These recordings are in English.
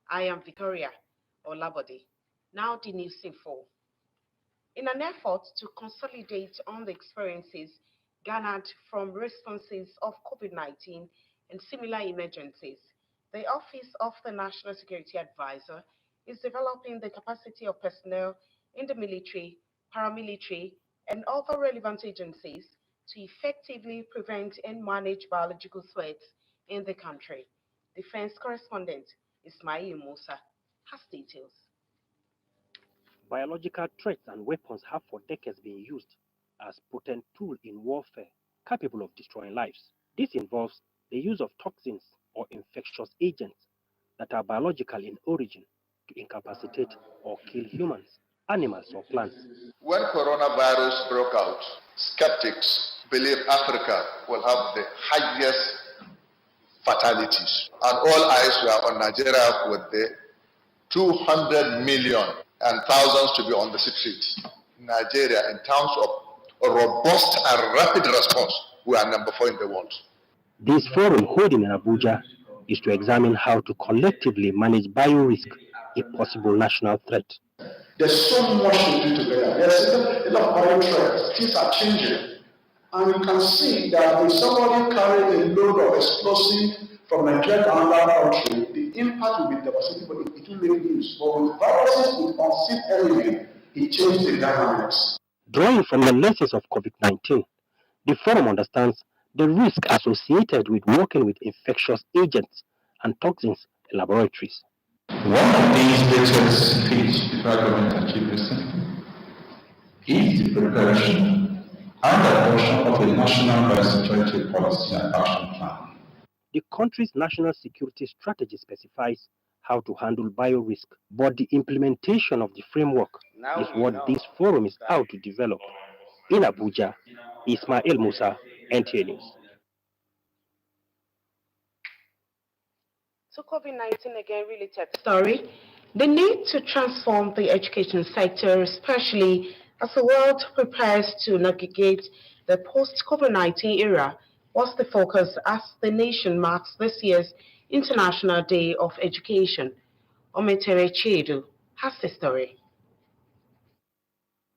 I am Victoria Olabode. Now the news in full. In an effort to consolidate on the experiences garnered from responses of COVID-19 and similar emergencies, the Office of the National Security Advisor is developing the capacity of personnel in the military, paramilitary, and other relevant agencies to effectively prevent and manage biological threats in the country. Defense correspondent Ismail Musa has details. Biological threats and weapons have for decades been used as potent tool in warfare capable of destroying lives. This involves the use of toxins or infectious agents that are biological in origin to incapacitate or kill humans, animals, or plants. When coronavirus broke out, skeptics believe Africa will have the highest fatalities. And all eyes were on Nigeria with the 200 million and thousands to be on the streets. Nigeria, in terms of a robust and rapid response, we are number 4 in the world. This forum holding in Abuja is to examine how to collectively manage bio-risk, a possible national threat. There's so much to do together. There's a lot of bio threats. Things are changing. And you can see that if somebody carries a load of explosive from Nigeria to another country, the impact will be devastating, but it will make news. But with viruses with unseen element, it changes the dynamics. Drawing from the lessons of COVID-19, the forum understands the risk associated with working with infectious agents and toxins in laboratories. One of these greatest feats the federal government achieved recently is the preparation and adoption of a national biosecurity policy and action plan. The country's national security strategy specifies how to handle bio-risk, but the implementation of the framework is what this forum is out to develop. In Abuja, Ismail Musa, Nta News. To COVID-19 again related story, the need to transform the education sector, especially as the world prepares to navigate the post-COVID-19 era, was the focus as the nation marks this year's International Day of Education. Ometere Chedu has the story.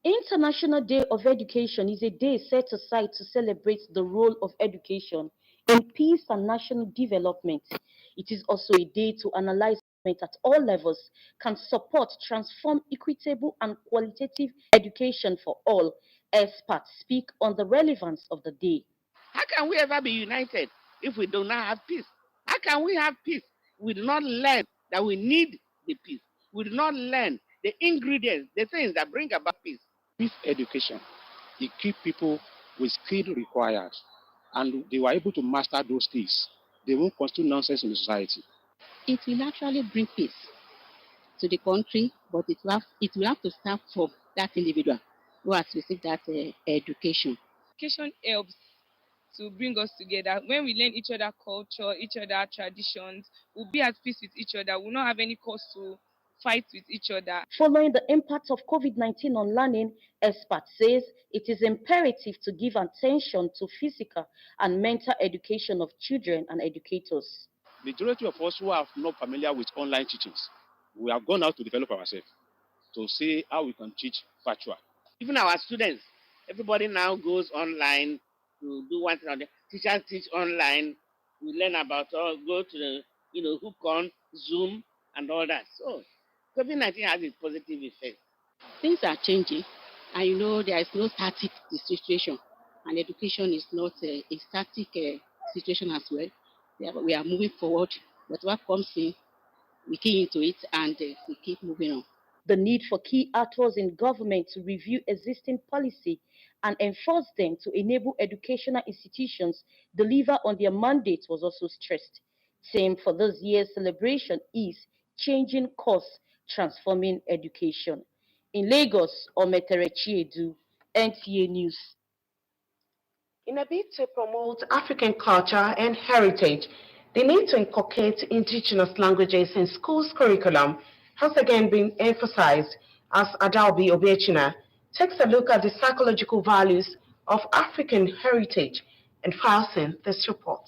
International Day of Education is a day set aside to celebrate the role of education in peace and national development. It is also a day to analyze at all levels can support, transform equitable and qualitative education for all. Experts speak on the relevance of the day. How can we ever be united if we do not have peace? How can we have peace? We do not learn that we need the peace. We do not learn the ingredients, the things that bring about peace. Peace education, it keeps people with skill required, and they were able to master those skills. They won't constitute nonsense in the society. It will actually bring peace to the country, but it will have to start from that individual who has received that education. Education helps to bring us together. When we learn each other culture, each other traditions, we'll be at peace with each other. We'll not have any cause to fight with each other. Following the impact of COVID-19 on learning, experts says it is imperative to give attention to physical and mental education of children and educators. Majority of us who are not familiar with online teachings, we have gone out to develop ourselves to see how we can teach virtual. Even our students, everybody now goes online to do one thing or the teachers teach online. We learn about go to the hook on Zoom and all that. So COVID-19 has its positive effects. Things are changing, and there is no static situation, and education is not a static situation as well. We are moving forward, but what comes in, we key into it and we keep moving on. The need for key actors in government to review existing policy and enforce them to enable educational institutions deliver on their mandate was also stressed. Theme for this year's celebration is changing course, transforming education. In Lagos, Ometere Chiedu, Nta News. In a bid to promote African culture and heritage, the need to inculcate indigenous languages in schools' curriculum has again been emphasized as Adalbi Obechina takes a look at the psychological values of African heritage and files in this report.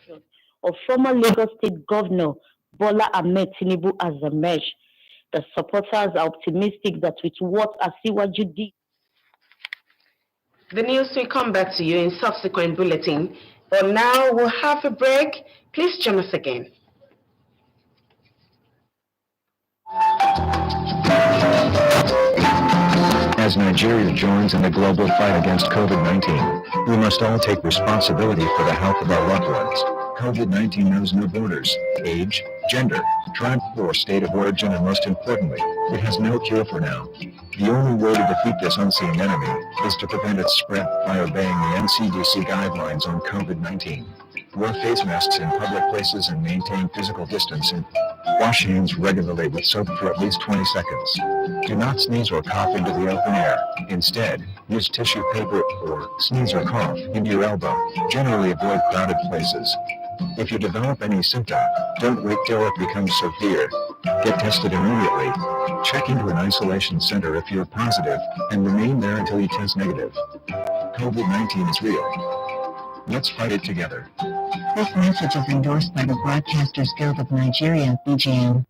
pictures of former Lagos State Governor Bola Ahmed Tinubu as emerged. The supporters are optimistic that with what Asiwaju did. The news will come back to you in subsequent bulletin, but now we'll have a break. Please join us again. As Nigeria joins in the global fight against COVID-19, we must all take responsibility for the health of our loved ones. COVID-19 knows no borders, age, gender, tribe, or state of origin, and most importantly, it has no cure for now. The only way to defeat this unseen enemy is to prevent its spread by obeying the NCDC guidelines on COVID-19. Wear face masks in public places and maintain physical distancing. Wash hands regularly with soap for at least 20 seconds. Do not sneeze or cough into the open air. Instead, use tissue paper or sneeze or cough into your elbow. Generally avoid crowded places. If you develop any symptom, don't wait till it becomes severe. Get tested immediately. Check into an isolation center if you're positive and remain there until you test negative. COVID-19 is real. Let's fight it together. This message is endorsed by the Broadcasters Guild of Nigeria, BGN.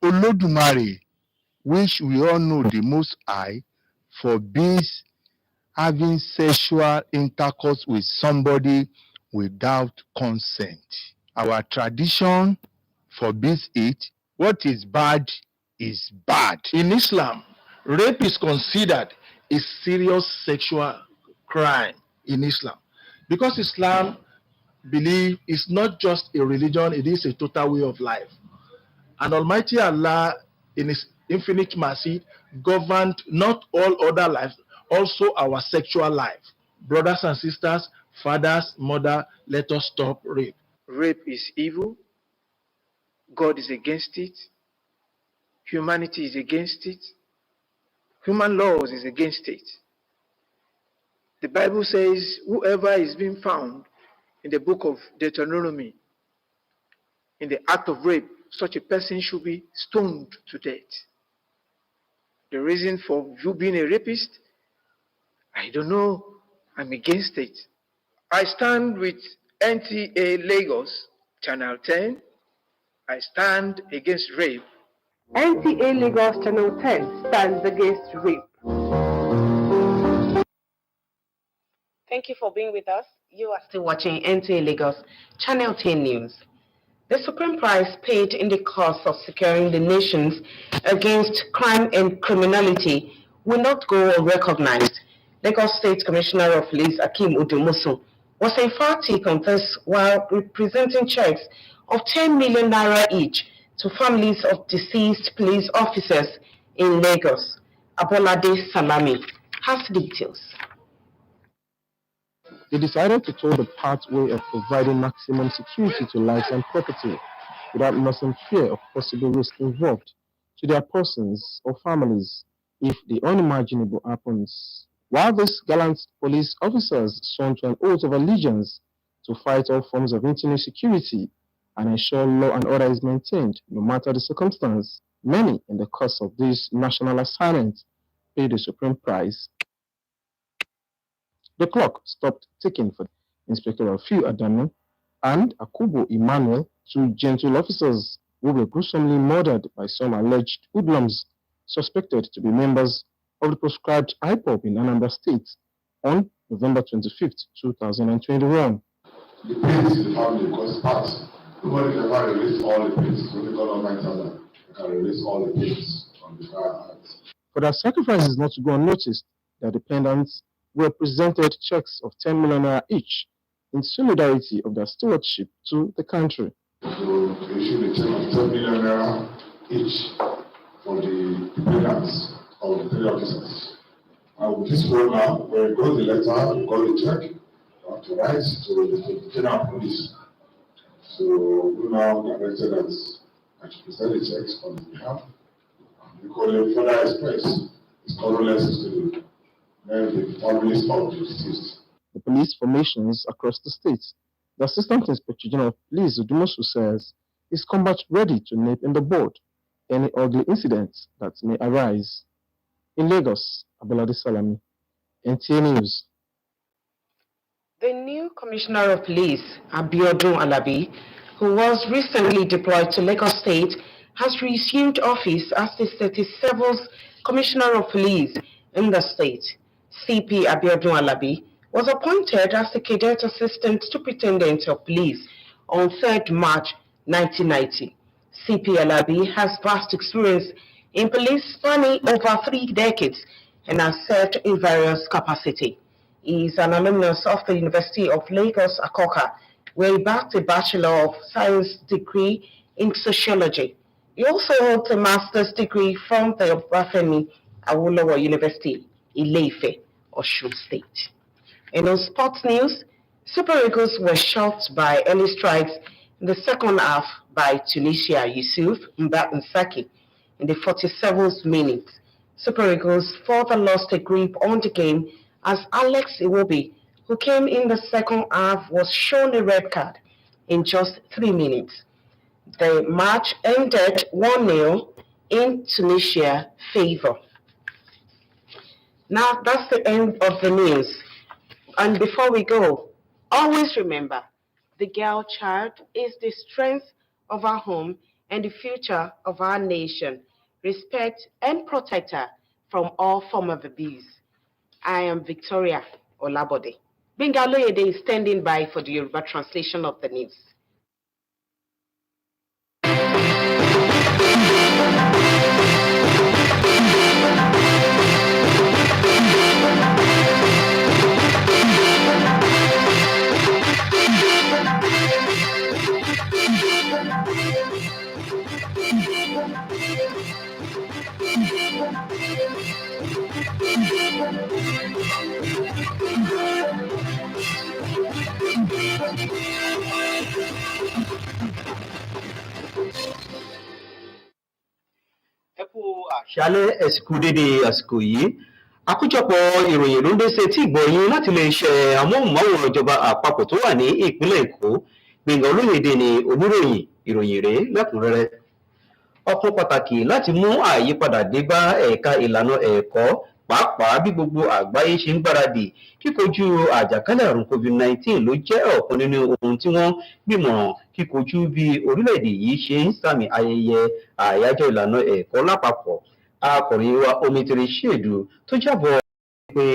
Olodumare, which we all know the Most High, forbids having sexual intercourse with somebody without consent. Our tradition forbids it. What is bad is bad. In Islam, rape is considered a serious sexual crime in Islam, because Islam believes it's not just a religion, it is a total way of life. And Almighty Allah, in His infinite mercy, governed not all other lives, also our sexual life. Brothers and sisters, fathers, mother, let us stop rape. Rape is evil. God is against it. Humanity is against it. Human laws is against it. The Bible says, whoever is being found in the book of Deuteronomy in the act of rape, such a person should be stoned to death. The reason for you being a rapist, I don't know. I'm against it. I stand with NTA Lagos, Channel 10. I stand against rape. NTA Lagos Channel 10 stands against rape. Thank you for being with us. You are still watching NTA Lagos Channel 10 News. The supreme price paid in the course of securing the nations against crime and criminality will not go unrecognized. Lagos State Commissioner of Police Akim Odumosu was emphatic on this while representing checks of 10 million naira each to families of deceased police officers in Lagos. Abolade Salami has details. They decided to tow the pathway of providing maximum security to lives and property without nursing fear of possible risk involved to their persons or families if the unimaginable happens. While these gallant police officers sworn to an oath of allegiance to fight all forms of internal security and ensure law and order is maintained no matter the circumstance, many in the course of this national assignment paid the supreme price. The clock stopped ticking for Inspector Rafiu Adamu and Akubo Emmanuel, two gentle officers who were gruesomely murdered by some alleged hoodlums suspected to be members of the proscribed IPOB in Anambra State on November 25, 2021. The pain is in the family because past. Nobody can ever release all the pains. Only God Almighty Allah can release all the pains from the heart. For their sacrifices not to go unnoticed, their dependents were presented checks of 10 million naira each in solidarity of their stewardship to the country. So they issued a check of 10 million naira each for the dependents of the three officers. And with this program, we got the letter, we got the check, authorized to the general police. So we now directed us to present the checks on his behalf. We call it further express his condolences to the families of the deceased. The police formations across the state. The Assistant Inspector General of Police, Odumosu, says is combat ready to nip in the bud any ugly incidents that may arise. In Lagos, Abolade Salami, NTA News. The new Commissioner of Police, Abiodun Alabi, who was recently deployed to Lagos State, has resumed office as the 37th Commissioner of Police in the state. CP Abiodun Alabi was appointed as the Cadet Assistant Superintendent of Police on 3rd March 1990. CP Alabi has vast experience in police spanning over 3 decades and has served in various capacities. He is an alumnus of the University of Lagos, Akoka, where he backed a Bachelor of Science degree in Sociology. He also holds a Master's degree from the Obafemi Awolowo University, Ile-Ife, Osun State. And on sports news, Super Eagles were shocked by early strikes in the second half by Tunisia Yusuf Mbansaki in the 47th minute. Super Eagles further lost a grip on the game as Alex Iwobi, who came in the second half, was shown a red card in just 3 minutes. The match ended 1-0 in Tunisia's favor. Now that's the end of the news. And before we go, always remember, the girl child is the strength of our home and the future of our nation. Respect and protect her from all form of abuse. I am Victoria Olabode. Benga Oloyede is standing by for the Yoruba translation of the news. Àṣálẹ́ ẹ̀sìnkú dédé àsìkò yìí àkójọpọ̀ ìròyìn ló ń dé sí etí ìgbọ̀nyín láti iléeṣẹ́ amóhùnmáwòrán ìjọba àpapọ̀ tó wà ní ìpínlẹ̀ Èkó. Gbẹ̀ngàn Olóyèdè ni oníròyìn. Ìròyìn rèé lẹ́kùnrẹ́rẹ́. Ọ̀kan pàtàkì láti mú àyípadà dé bá ẹ̀ka ìlànà ẹ̀kọ́ pàápàá bí gbogbo àgbáyé ṣe ń gbáradì kíkojú àjàkálẹ̀ àrùn COVID-19 ló jẹ́ ọ̀kan nínú ohun tí wọ́n gbìmọ̀ràn kíkojú bí orílẹ̀-èdè yìí ṣe ń sàmì ayẹyẹ àyájọ́ ìlànà ẹ̀kọ́ lápapọ̀. Akọ̀ròyìn wa Omitere Ṣèdù tó jábọ̀ pé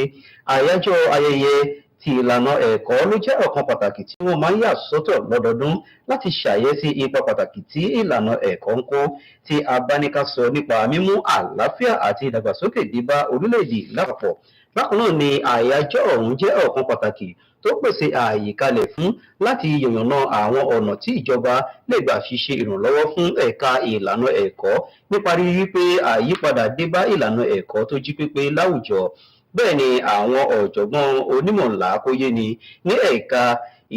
àyájọ́ ayẹyẹ ti ìlànà ẹ̀kọ́ ló jẹ́ ọ̀kan pàtàkì tí wọ́n máa ń yà sọ́tọ̀ lọ́dọọdún láti ṣàyẹ́sí ipa pàtàkì tí ìlànà ẹ̀kọ́ ń kó tí a bá ní ká sọ nípa mímú àlàáfíà àti ìdàgbàsókè dé bá orílẹ̀-èdè lápapọ̀. Bákan náà ni àyájọ́ ọ̀hún jẹ́ ọ̀kan pàtàkì tó pèsè ààyè kalẹ̀ fún láti yànnàná àwọn ọ̀nà tí ìjọba lè gbà fi ṣe ìrànlọ́wọ́ fún ẹ̀ka ìlànà ẹ̀kọ́ nípa rírí pé àyípadà dé bá ìlànà ẹ̀kọ́ tó jí pépé láwùjọ. Bẹ́ẹ̀ ni àwọn ọ̀jọ̀gbọ́n onímọ̀ làákóyé ni ní ẹ̀ka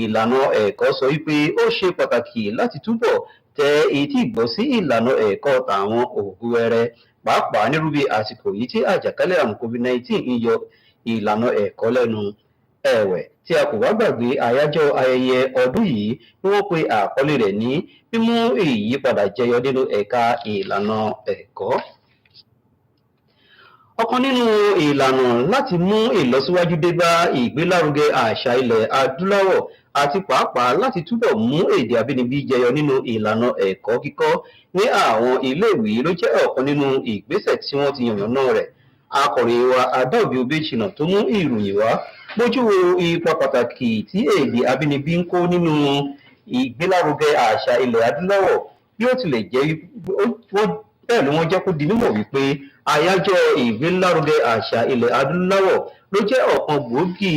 ìlànà ẹ̀kọ́ sọ wípé ó ṣe pàtàkì láti túbọ̀ tẹ etí ìgbọ́ sí ìlànà ẹ̀kọ́ tàwọn ògùn wẹrẹ pàápàá nírú bí àsìkò yìí tí àjàkálẹ̀ àrùn COVID-19 ń yọ ìlànà ẹ̀kọ́ lẹ́nu. Ẹ̀wẹ̀ tí a kò wá gbàgbé àyájọ́ ayẹyẹ ọdún yìí ni wọ́n pe àkọlé rẹ̀ ní mímú ìyípadà jẹyọ nínú ẹ̀ka ìlànà ẹ̀kọ́. Ọ̀kan nínú ìlànà láti mú ìlọsíwájú dé bá ìgbélárugẹ àṣà ilẹ̀ adúláwọ̀ àti pàápàá láti túbọ̀ mú èdè abínibí jẹyọ nínú ìlànà ẹ̀kọ́ kíkọ́ ní àwọn iléèwé ló jẹ́ ọ̀kan nínú ìgbésẹ̀ tí wọ́n ti yànnàná rẹ̀. Akọ̀ròyìn wa Adáòbí Obéjìnà tó mú ìròyìn wá mójú wo ipa pàtàkì tí èdè abínibí ń kó nínú ìgbélárugẹ àṣà ilẹ̀ adúláwọ̀ bí ó tilẹ̀ jẹ́ bẹ́ẹ̀ ni wọ́n jẹ́ kó di mímọ̀ wípé àyájọ́ ìgbélárugẹ àṣà ilẹ̀ adúláwọ̀ ló jẹ́ ọ̀kan gbòógì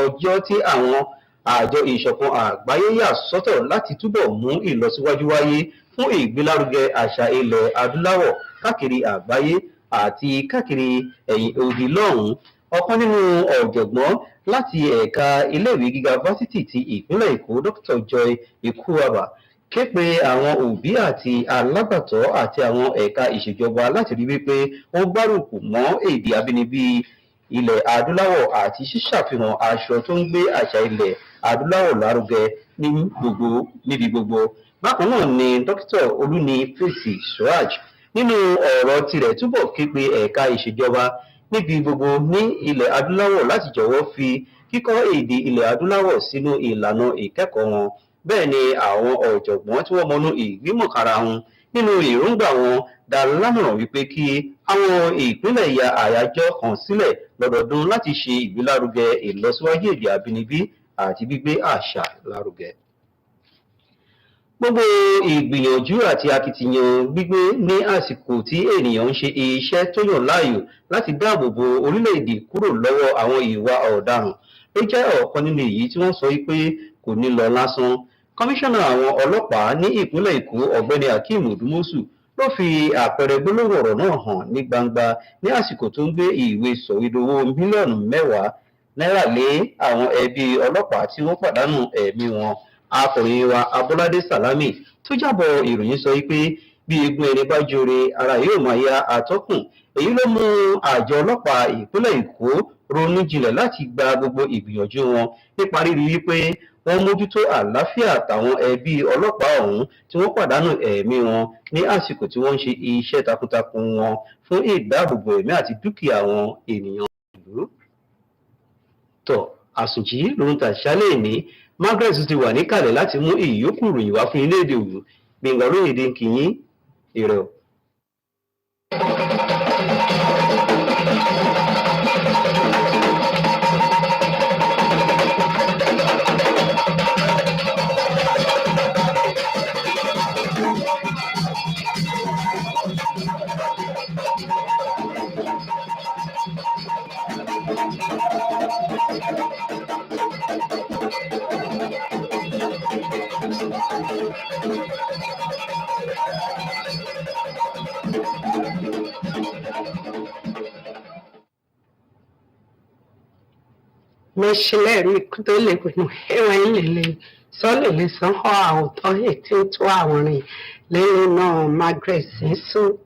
ọjọ́ tí àwọn àjọ ìṣọ̀kan àgbáyé yà sọ́tọ̀ láti túbọ̀ mú ìlọsíwájú wáyé fún ìgbélárugẹ àṣà ilẹ̀ adúláwọ̀ káàkiri àgbáyé àti káàkiri ẹ̀yìn odi lọ́hùn-ún. Ọ̀kan nínú ọ̀jọ̀gbọ́n láti ẹ̀ka iléèwé gíga fásitì ti ìpínlẹ̀ Èkó Dr. Joy Ikuwaba ké pe àwọn òbí àti alágbàtọ́ àti àwọn ẹ̀ka ìṣèjọba láti rí wípé wọ́n gbárùkù mọ́ èdè abínibí ilẹ̀ adúláwọ̀ àti ṣíṣàfihàn aṣọ tó ń gbé àṣà ilẹ̀ adúláwọ̀ lárugẹ níbi gbogbo. Bákan náà ni dókítà Olúni Fèsì Suraj nínú ọ̀rọ̀ tirẹ̀ túbọ̀ ké pe ẹ̀ka ìṣèjọba níbi gbogbo ní ilẹ̀ adúláwọ̀ láti jọ̀wọ́ fi kíkọ́ èdè ilẹ̀ adúláwọ̀ sínú ìlànà ìkẹ́kọ̀ọ́ wọn. Bẹ́ẹ̀ ni àwọn ọ̀jọ̀gbọ́n tí wọ́n mọnú ìgbímọ̀kára wọn nínú èròǹgbà wọn dá lámọ̀ràn wípé kí àwọn ìpínlẹ̀ ya àyájọ́ kan sílẹ̀ lọ́dọọdún láti ṣe ìgbélárugẹ ìlọsíwájú èdè àbínibí àti gbígbé àṣà lárugẹ. Gbogbo ìgbìyànjú àti akitiyan gbígbé ní àsìkò tí ènìyàn ń ṣe iṣẹ́ tó yàn láàyò láti dáàbò bo orílẹ̀-èdè kúrò lọ́wọ́ àwọn ìwà ọ̀daràn ló jẹ́ ọ̀kan nínú èyí tí wọ́n sọ pé kò ní lọ lásán. Kọmíṣánná àwọn ọlọ́pàá ní ìpínlẹ̀ Èkó ọ̀gbẹ́ni Akeem Odumosu ló fi àpẹẹrẹ gbólóhùn ọ̀rọ̀ náà hàn ní gbangba ní àsìkò tó ń gbé ìwé sọ̀wédowó mílíọ̀nù 10 náírà lé àwọn ẹbí ọlọ́pàá tí wọ́n pàdánù ẹ̀mí wọn. Akọ̀ròyìn wa Abọ́ládé Sàlámì tó jábọ̀ ìròyìn sọ pé bí egun ẹni bá jore ara yóò máa ya atọ́kùn. Èyí ló mú àjọ ọlọ́pàá ìpínlẹ̀ Èkó ronú jinlẹ̀ láti gba gbogbo ìgbìyànjú wọn nípa rírí wípé wọ́n mójútó àlàáfíà àtàwọn ẹbí ọlọ́pàá ọ̀hún tí wọ́n pàdánù ẹ̀mí wọn ní àsìkò tí wọ́n ń ṣe iṣẹ́ takuntakun wọn fún ìdáàbòbò ẹ̀mí àti dúkìá àwọn ènìyàn ìlú. Tọ́ àsùnjì lóhun tàṣálẹ̀ ní Margaret ti wà níkàlẹ̀ láti mú ìyókù ròyìn wá fún ilé èdè òwú Gbẹ̀ngà Olóyèdè kìíní èrè o. Meshileri kudole kwenu hewa ilele solele sanho auto eti to awon lele no Margaret Sinsu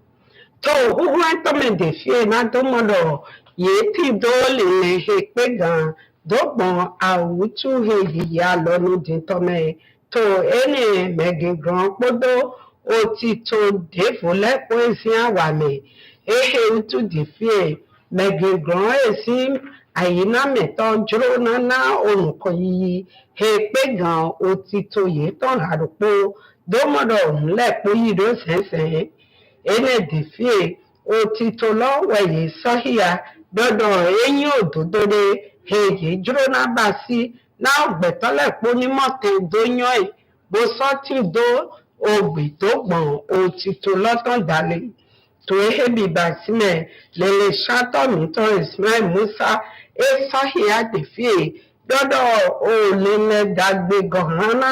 to huwa to me de fie na do modo ye ti do le he pe gan dogbon awutu he ya lo nu din to me to ene mege gran podo o ti to de fole po esi awame ehe utu di fie mege gran esi àyínà mẹ́tọ́ jùlọ náà olùkọ́ yìí he pé gan o ti tó yìí tán àrùpó dómọ̀dọ̀ ńlẹ̀pọ̀ yìí ló sẹ́sẹ̀ ẹnẹ́dẹ̀fẹ́ o ti tó lọ́wọ́ yìí sọ́híà dọ́dọ̀ eyín òdòdó de he yìí jùlọ náà bá sí náà gbẹ̀tọ́lẹ̀pọ̀ onímọ̀tẹ́ dóyán ẹ̀ bó sọ́tì dó ògbè tó gbọ̀n o ti tó lọ́tàn dálé tó ehebi basime lele shato mito Ismail Musa esahia defie dodo o lele dagbe gohana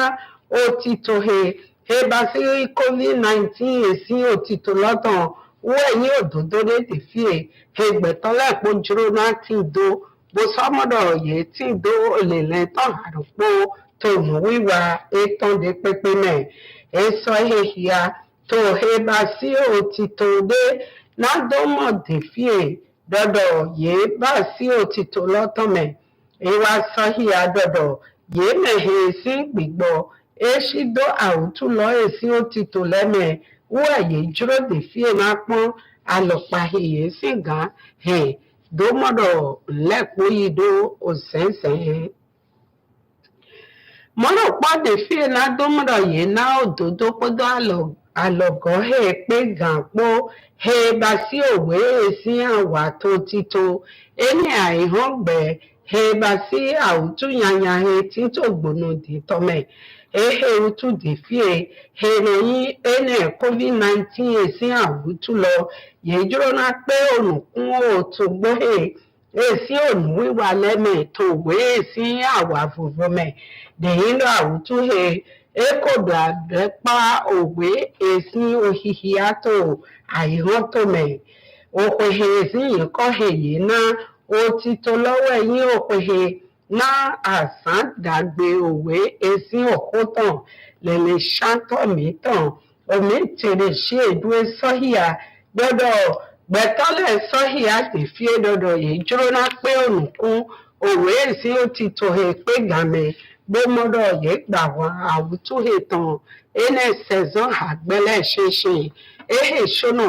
o tito he basi COVID-19 esi o tito lotan wo eyin ododo de defie he gbetole pojuro na ti do bo somodo ye ti do lele tan arupo to mu wiwa etan de pepe me eso hia to he basi o tito de na domo defie dodo ye basi o tito lotome ewa sahia dodo ye mehe si gbigbo eshi do autu lo esi o tito leme wo ye juro defie na pon alopa ye si gan he domodo lepo yido o sensen mọ́nà pọ́dé fíè ládọ́mọ́dọ̀ yìí náà òdòdó pọ́dọ̀ àlọ́gọ́ he pé gànpó he bá sí òwe èsì àwà tó títò ẹni àìhàn gbẹ he bá sí àwùtú yanya he títò gbóná dé tọ́mẹ̀ ehe utu dé fíè he lẹ́yìn ẹni COVID-19 èsì àwùtú lọ yìí jùlọ náà pé ònùkún òtún gbọ́ he èsì ònù wíwà lẹ́mẹ̀ tó wé èsì àwà fòfò mẹ́ dèyìn lọ àwùjọ he ekodo àdẹ́pá òwe èsì òhìhì àtò àìhàn tó mẹ́ òpèhè èsì yìí kọ́ he yìí náà ó ti tó lọ́wọ́ ẹ̀yìn òpèhè náà àsán dàgbé òwe èsì òkútàn lẹ́lẹ́ ṣàtọ̀ mìtàn omi tèrè ṣe èdúró sọ́hìà gbọ́dọ̀ gbẹ̀tọ́lẹ̀ sọ́hìà ti fi dọ̀dọ̀ yìí jùlọ náà pé ònùkún òwe èsì ó ti tó he pé gàmẹ́ gbọmọdọ yẹ gbà wọn àwùjọ ìtàn ẹnẹ sẹzọn àgbẹlẹ ṣẹṣẹ ehe ṣọnà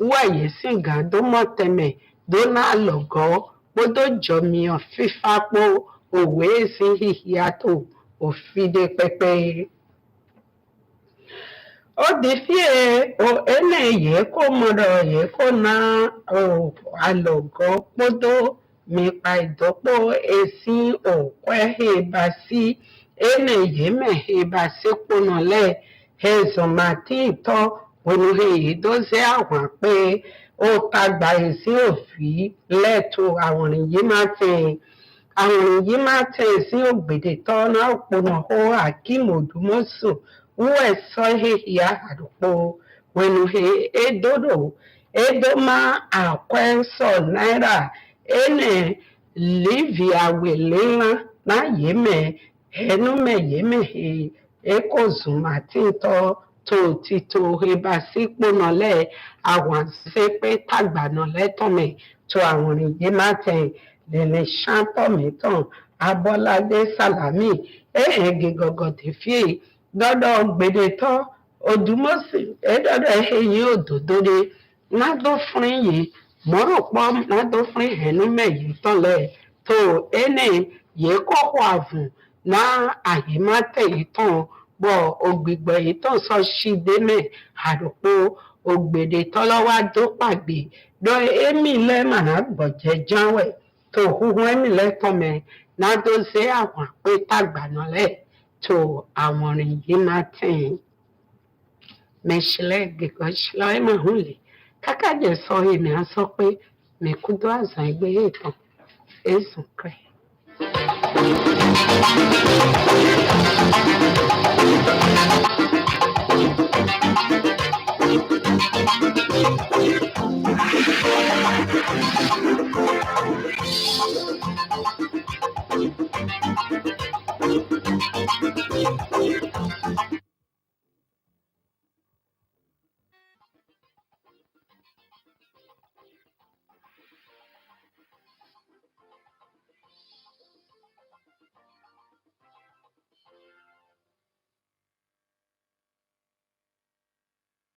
wáyé sìgá dọmọtẹmẹ dona logo bodo jomio fifapo owe si hihiato ofide pepe. O difie o ene ye ko modo ye ko na o alogo bodo mi pa idopo esi o kwehe basi ene ye mehe basi ponole hezo matito onuhe doze àwọn pé ó tagba esi òfin lẹ́tọ̀ àwọn yìí máa tẹ̀ àwọn yìí máa tẹ̀ sí ògbèdè tọ́nà òpónà ó àkímọ̀dúmọ́sù wúwẹ̀ sọ hìhìá àdùpọ̀ wẹ̀nuhe edodo edoma àkwẹ́sọ náírà ene livia wẹ̀lẹ́lá náà yémẹ̀ ẹnumẹ̀ yémẹ̀ ekozùmátìntọ́ tó títò ìbá sípò nọlẹ̀ àwọn àṣepẹ́ tàgbà nọlẹ̀ tọ̀mẹ̀ tó àwọn ìyè máa tẹ̀ lẹ́lẹ̀ ṣàtọ̀mẹ̀tàn abọ́ládé sàlámì gẹ́gọ́gọ́dé fíè dọ́dọ̀ gbèdétọ́ odùmọ̀sí dọ́dọ̀ ẹ̀yìn òdòdóde nádọ́frin yìí mọ́rọ̀pọ̀ nádọ́frin ẹ̀numẹ̀ yìí tọ̀lẹ̀ tó ẹnẹ̀ yìí kọ́kọ́ àvùn náà àyè má tẹ̀ yìí tán bọ ògbìgbọ yìí tó sọ ṣídémẹ àròpọ ògbèdè tọlọwà dópàgbé dọ èmi lẹmàá gbọjẹ jáwẹ tó huhun èmi lẹtọmẹ nádọsẹ àwọn pé tàgbànálẹ tó àwọn rìn yìí má tẹyìn mẹsìlẹ gẹgọ ṣìlọ ẹ máa hùn lè kákàjẹ sọ èmi á sọ pé mẹkúndó àzà ẹgbẹ yìí tán èsùn kẹ.